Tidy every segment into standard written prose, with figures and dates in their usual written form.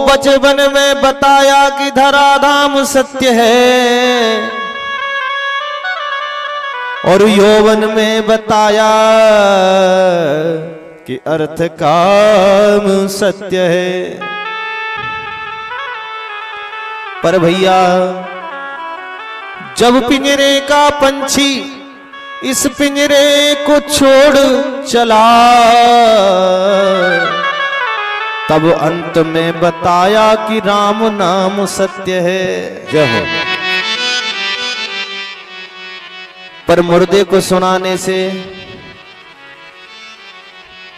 बचपन में बताया कि धराधाम सत्य है, और यौवन में बताया कि अर्थ काम सत्य है। पर भैया जब पिंजरे का पंछी इस पिंजरे को छोड़ चला, तब अंत में बताया कि राम नाम सत्य है। जय हो। पर मुर्दे को सुनाने से,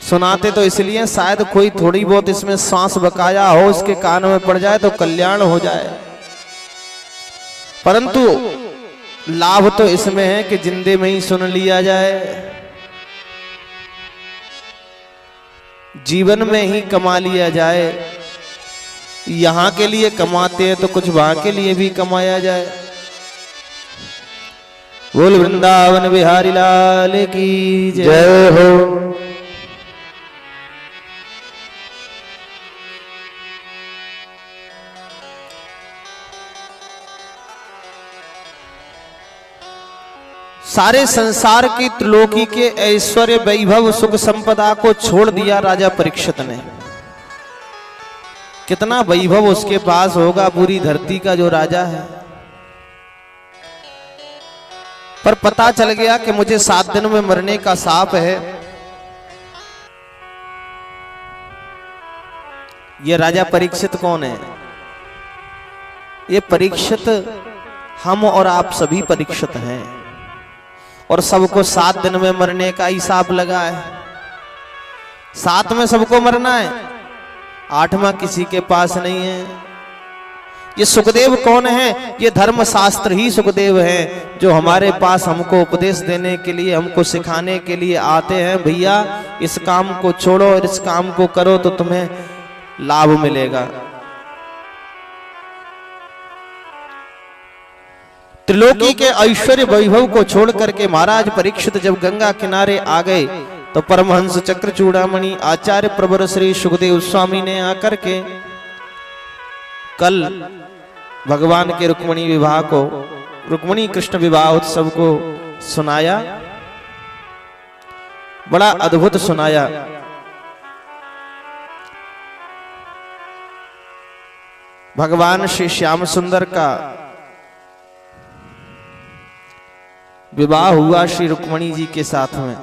सुनाते तो इसलिए शायद कोई थोड़ी बहुत इसमें सांस बकाया हो, उसके कान में पड़ जाए तो कल्याण हो जाए, परंतु लाभ तो इसमें है कि जिंदे में ही सुन लिया जाए, जीवन में ही कमा लिया जाए। यहां के लिए कमाते हैं तो कुछ वहां के लिए भी कमाया जाए। बोल वृंदावन बिहारी लाल की जय हो। सारे संसार की त्रिलोकी के ऐश्वर्य वैभव सुख संपदा को छोड़ दिया राजा परीक्षित ने। कितना वैभव उसके पास होगा, पूरी धरती का जो राजा है। पर पता चल गया कि मुझे 7 दिन में मरने का शाप है। ये राजा परीक्षित कौन है? ये परीक्षित हम और आप सभी परीक्षित हैं, और सबको 7 दिन में मरने का हिसाब लगा है। 7 में सबको मरना है, 8वां किसी के पास नहीं है। ये सुखदेव कौन है? ये धर्मशास्त्र ही सुखदेव हैं, जो हमारे पास हमको उपदेश देने के लिए, हमको सिखाने के लिए आते हैं। भैया इस काम को छोड़ो और इस काम को करो तो तुम्हें लाभ मिलेगा। त्रिलोकी के ऐश्वर्य वैभव को छोड़ करके महाराज परीक्षित जब गंगा किनारे आ गए, तो परमहंस चक्र चूड़ामणि आचार्य प्रवर श्री सुखदेव स्वामी ने आकर के कल भगवान के रुक्मिणी विवाह को, रुक्मिणी कृष्ण विवाह उत्सव को सुनाया। बड़ा अद्भुत सुनाया। भगवान श्री श्याम सुंदर का विवाह हुआ श्री रुक्मिणी जी के साथ में।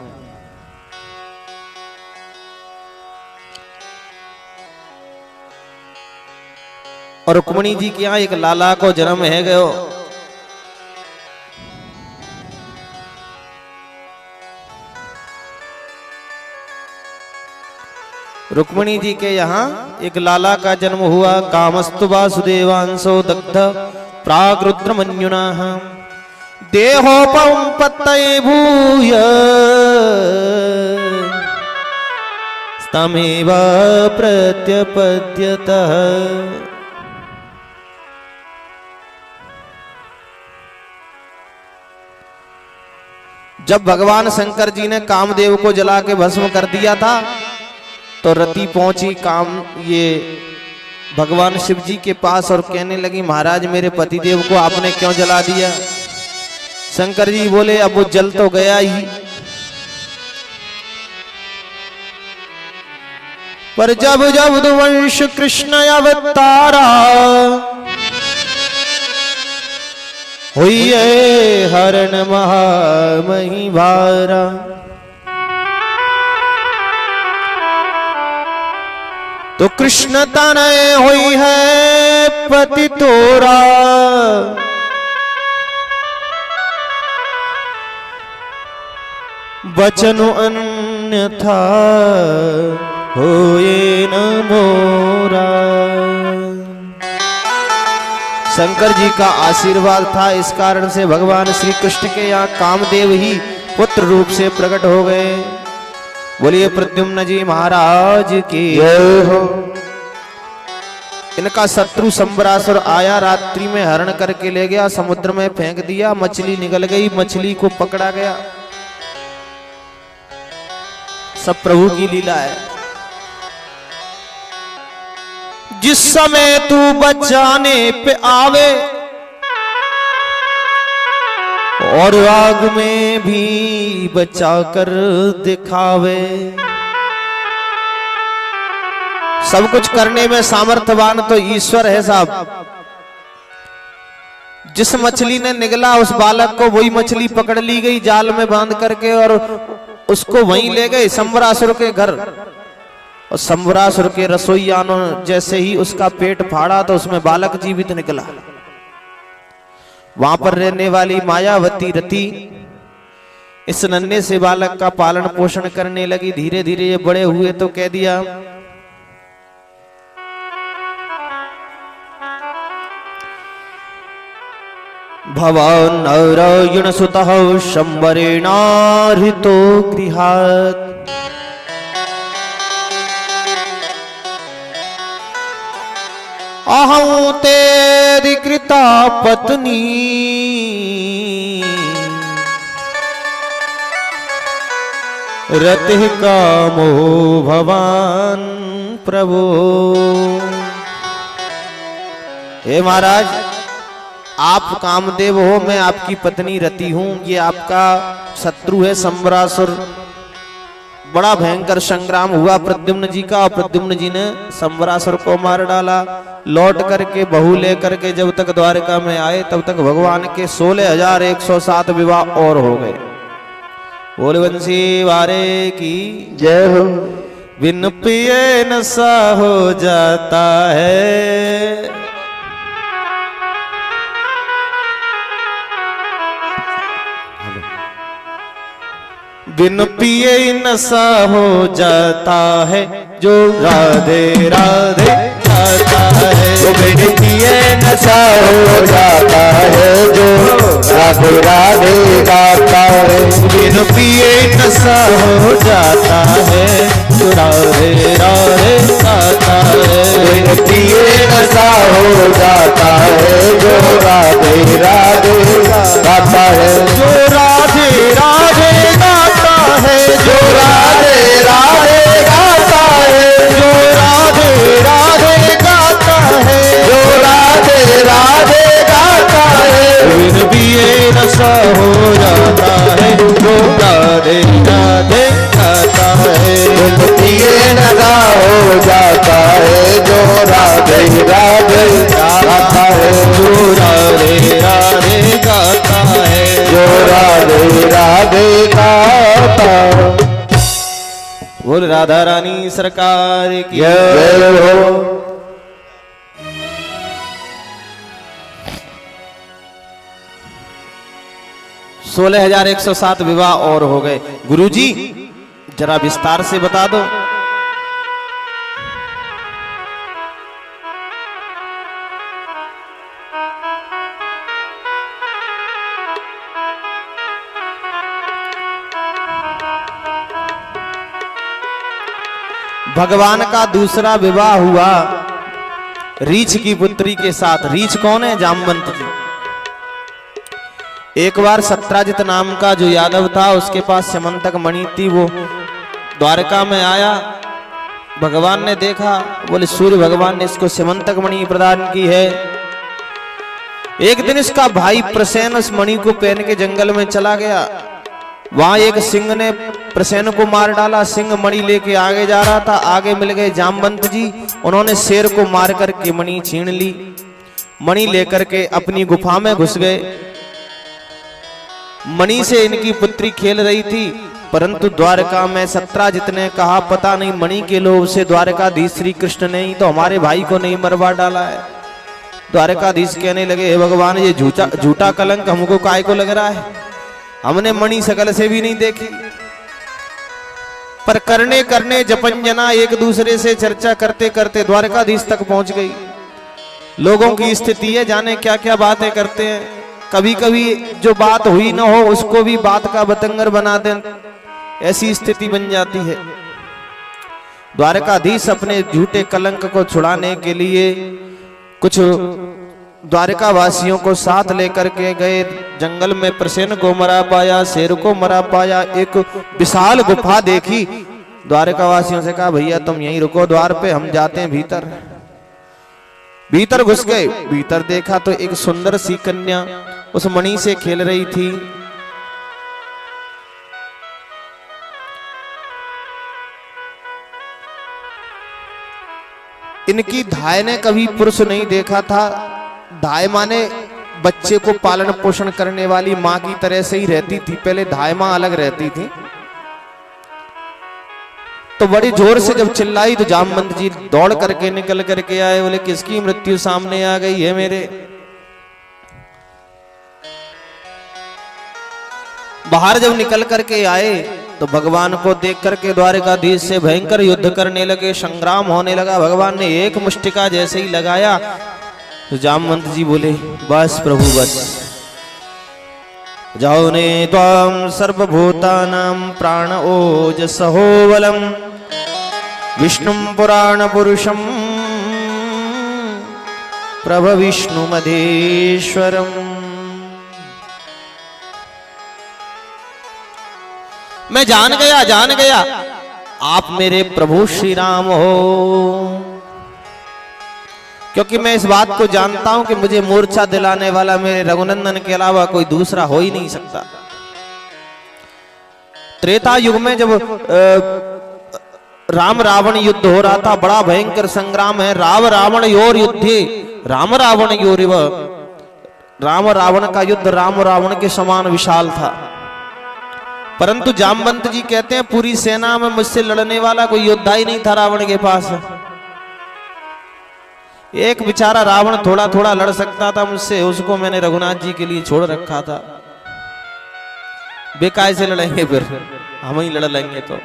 और रुक्मिणी जी के यहाँ एक लाला को जन्म है गयो। रुक्मिणी जी के यहाँ एक लाला का जन्म हुआ। कामस्तु वासुदेवांसो दग्ध प्रागरुद्रमन्युना देहोपम्पत्तये भूय तमेव प्रत्यपद्यतः। जब भगवान शंकर जी ने कामदेव को जला के भस्म कर दिया था, तो रति पहुंची ये भगवान शिव जी के पास और कहने लगी, महाराज मेरे पतिदेव को आपने क्यों जला दिया? शंकर जी बोले, अब वो जल तो गया ही, पर जब जब वंश कृष्ण अवतारा हुई हरण महामही भारा। तो कृष्ण तनय हुई है पति तोरा, बचनु अन्यथा होए न मोरा। शंकर जी का आशीर्वाद था, इस कारण से भगवान श्री कृष्ण के यहाँ कामदेव ही पुत्र रूप से प्रकट हो गए। बोलिए प्रद्युम्न जी महाराज की जय हो। इनका शत्रु संबरासुर आया, रात्रि में हरण करके ले गया, समुद्र में फेंक दिया, मछली निकल गई, मछली को पकड़ा गया। सब प्रभु की लीला है। जिस समय तू बचाने पे आवे और आग में भी बचाकर दिखावे। सब कुछ करने में सामर्थ्यवान तो ईश्वर है साहब। जिस मछली ने निगला उस बालक को वही मछली पकड़ ली गई जाल में बांध करके और उसको वहीं ले गए संवरासुर के घर। और संवरासुर के रसोइयानों जैसे ही उसका पेट फाड़ा तो उसमें बालक जीवित निकला। वहां पर रहने वाली मायावती रति इस नन्हे से बालक का पालन पोषण करने लगी। धीरे धीरे ये बड़े हुए तो कह दिया भवान् नारायण सुतः शंबरेणार्हितो गृहात् अहं तेऽधिकृता पत्नी रतिः कामो भवान् प्रभो। हे महाराज, आप कामदेव हो, मैं आपकी पत्नी रति हूं। ये आपका शत्रु है संवरासुर। बड़ा भयंकर संग्राम हुआ प्रद्युम्न जी का और प्रद्युम्न जी ने संवरासुर को मार डाला। लौट करके बहू लेकर के जब तक द्वारका में आए तब तक भगवान के 16,107 विवाह और हो गए। बोल बंसी वारे की जय हो। बिन पिए नशा हो जाता है, बिन पिए नशा हो जाता है, जो राधे राधे गाता है। वो बिन पिए नशा हो जाता है, जो राधे राधे गाता है। बिन पिए नशा हो जाता है, जो राधे राधे गाता है। बिन पिए नशा हो जाता है, जो राधे राधे गाता है। जो राधे राधे गाता है, जो राधे राधे गाता है, जो राधे राधे गाता है, जो राधे राधे गाता है। बिन पिए नशा हो जाता है, जो राधे राधे गाता है। बिन पिए नशा हो जाता है, जो राधे राधे गाता है। जो राधे राधे गाता है, जो राधे राधे गाता है। बोल राधा रानी सरकार की जय हो। 16,107 विवाह और हो गए। गुरुजी जरा विस्तार से बता दो। भगवान का दूसरा विवाह हुआ रीछ की पुत्री के साथ। रीछ कौन है? जामवंत जी। एक बार सत्राजित नाम का जो यादव था उसके पास समंतक मणि थी। वो द्वारका में आया, भगवान ने देखा, बोले सूर्य भगवान ने इसको समंतक मणि प्रदान की है। एक दिन इसका भाई प्रसेन उस मणि को पहन के जंगल में चला गया। वहां एक सिंह ने प्रसेन को मार डाला। सिंह मणि लेके आगे जा रहा था, आगे मिल गए जामवंत जी। उन्होंने शेर को मार करके मणि छीन ली। मणि लेकर के अपनी गुफा में घुस गए। मणि से इनकी पुत्री खेल रही थी, परंतु द्वारका में सत्राजित ने कहा पता नहीं मणि के लोभ से द्वारकाधीश श्री कृष्ण ने ही तो हमारे भाई को नहीं मरवा डाला है। द्वारकाधीश कहने लगे हे भगवान, ये झूठा कलंक हमको काय को लग रहा है? हमने मणि सकल से भी नहीं देखी। पर करने करने जपंजना एक दूसरे से चर्चा करते करते द्वारकाधीश तक पहुंच गई। लोगों की स्थिति है, जाने क्या क्या बातें करते हैं। कभी कभी जो बात हुई ना हो उसको भी बात का बतंगर बना दें, ऐसी स्थिति बन जाती है। द्वारकाधीश अपने झूठे कलंक को छुड़ाने के लिए कुछ द्वारका वासियों को साथ लेकर के गए। जंगल में प्रसेन को मरा पाया, शेर को मरा पाया। एक विशाल गुफा देखी। द्वारका वासियों से कहा भैया तुम यहीं रुको द्वार पे, हम जाते हैं भीतर। भीतर घुस गए। भीतर देखा तो एक सुंदर सी कन्या उस मणि से खेल रही थी। इनकी धाय ने कभी पुरुष नहीं देखा था। धाय माने बच्चे को पालन पोषण करने वाली मां की तरह से ही रहती थी। पहले धाय मां अलग रहती थी। तो बड़ी जोर से जब चिल्लाई तो जामवंत जी दौड़ करके निकल करके आए। बोले किसकी मृत्यु सामने आ गई है मेरे। बाहर जब निकल करके आए तो भगवान को देख करके द्वारिकाधीश से भयंकर युद्ध करने लगे, संग्राम होने लगा। भगवान ने एक मुष्टिका जैसे ही लगाया तो जामवंत जी बोले बस प्रभु बस, जाओ ने त्वां सर्वभूतानां प्राण ओजसहो बलम् विष्णुं पुराण पुरुषं प्रभविष्णुमधीश्वरम्। मैं जान गया आप मेरे प्रभु श्री राम हो, क्योंकि मैं इस बात को जानता हूं कि मुझे मूर्छा दिलाने वाला मेरे रघुनंदन के अलावा कोई दूसरा हो ही नहीं सकता। त्रेता युग में जब राम रावण युद्ध हो रहा था, बड़ा भयंकर संग्राम है। राम रावण योर युद्धे राम रावण योरिव। राम रावण का युद्ध राम रावण के समान विशाल था। परंतु जामवंत जी कहते हैं पूरी सेना में मुझसे लड़ने वाला कोई योद्धा ही नहीं था रावण के पास। एक बेचारा रावण थोड़ा थोड़ा लड़ सकता था मुझसे, उसको मैंने रघुनाथ जी के लिए छोड़ रखा था। बेकाय से लड़ेंगे फिर हम ही लड़ लेंगे। तो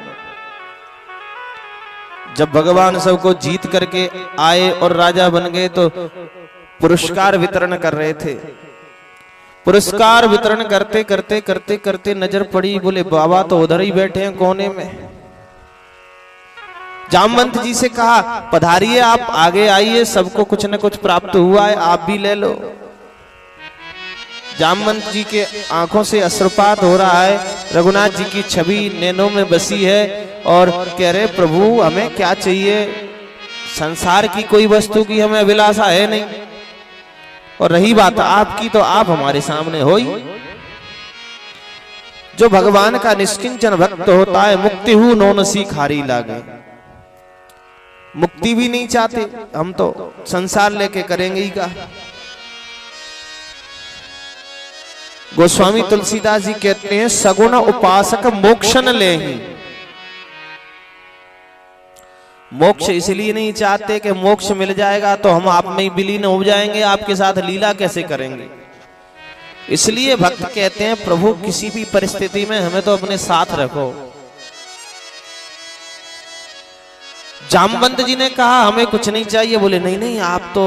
जब भगवान सबको जीत करके आए और राजा बन गए तो पुरस्कार वितरण कर रहे थे। पुरस्कार वितरण करते करते करते करते नजर पड़ी, बोले बाबा तो उधर ही बैठे हैं कोने में। जामवंत जी से कहा पधारिए आप आगे आइए, सबको कुछ न कुछ प्राप्त हुआ है, आप भी ले लो। जामवंत जी के आंखों से अश्रुपात हो रहा है। रघुनाथ जी की छवि नैनों में बसी है और कह रहे प्रभु हमें क्या चाहिए, संसार की कोई वस्तु की हमें अभिलाषा है नहीं, और रही बात आपकी तो आप हमारे सामने हो ही। जो भगवान का निष्किंचन भक्त होता है मुक्ति हु नोनसी खारी लागे। मुक्ति भी नहीं चाहते हम तो संसार लेके करेंगे ही का। गोस्वामी तुलसीदास जी कहते हैं सगुण उपासक मोक्ष न लेहि। मोक्ष इसलिए नहीं चाहते कि मोक्ष मिल जाएगा तो हम आप में ही विलीन हो जाएंगे, आपके साथ लीला कैसे करेंगे। इसलिए भक्त कहते हैं प्रभु किसी भी परिस्थिति में हमें तो अपने साथ रखो। जामवंत जी ने कहा हमें कुछ नहीं चाहिए। बोले नहीं नहीं आप तो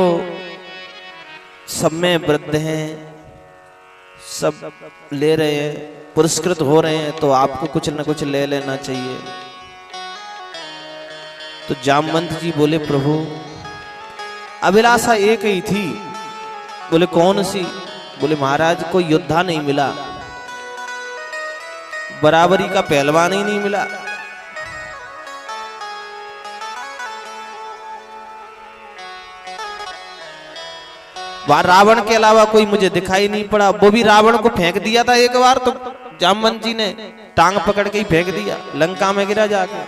सब में वृद्ध हैं, सब ले रहे हैं, पुरस्कृत हो रहे हैं, तो आपको कुछ न कुछ ले लेना चाहिए। तो जामवंत जी बोले प्रभु अभिलाषा एक ही थी। बोले कौन सी। बोले महाराज कोई योद्धा नहीं मिला, बराबरी का पहलवान ही नहीं मिला। वहां रावण के अलावा कोई मुझे दिखाई नहीं पड़ा। वो भी रावण को फेंक दिया था एक बार, तो जामवंत जी ने टांग पकड़ के ही फेंक दिया, लंका में गिरा जाके।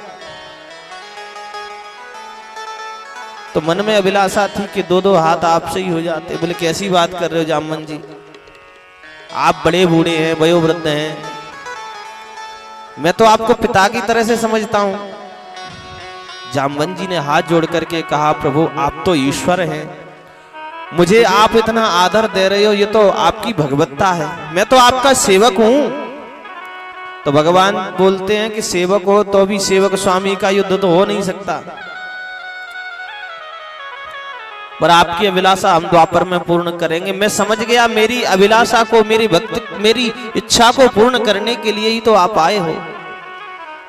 तो मन में अभिलाषा थी कि दो दो हाथ आपसे ही हो जाते। बोले कैसी बात कर रहे हो जामवंत जी, आप बड़े बूढ़े हैं, वयोवृद्ध हैं, मैं तो आपको पिता की तरह से समझता हूं। जामवंत जी ने हाथ जोड़ करके कहा प्रभु आप तो ईश्वर हैं, मुझे आप इतना आदर दे रहे हो, ये तो आपकी भगवत्ता है, मैं तो आपका सेवक हूं। तो भगवान बोलते हैं कि सेवक हो तो भी सेवक स्वामी का युद्ध तो हो नहीं सकता, पर आपकी अभिलाषा हम द्वापर में पूर्ण करेंगे। मैं समझ गया मेरी अभिलाषा को, मेरी भक्ति, मेरी इच्छा को पूर्ण करने के लिए ही तो आप आए हो।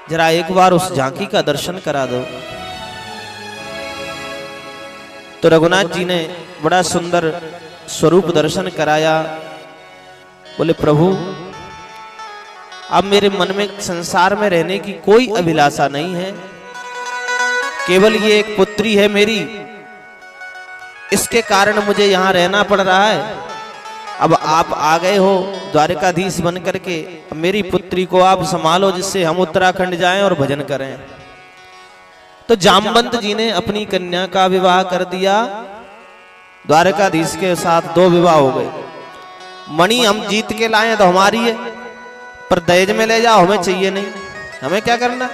जरा एक बार उस झांकी का दर्शन करा दो। तो रघुनाथ जी ने बड़ा सुंदर स्वरूप दर्शन कराया। बोले प्रभु अब मेरे मन में संसार में रहने की कोई अभिलाषा नहीं है, केवल ये एक पुत्री है मेरी, इसके कारण मुझे यहाँ रहना पड़ रहा है। अब आप आ गए हो द्वारकाधीश बन करके, मेरी पुत्री को आप संभालो जिससे हम उत्तराखंड जाएं और भजन करें। तो जामवंत जी ने अपनी कन्या का विवाह कर दिया, द्वारकाधीश के साथ 2 विवाह हो गए। मणि हम जीत के लाए तो हमारी है, पर दहेज में ले जाओ, हमें चाहिए नहीं, हमें क्या करना।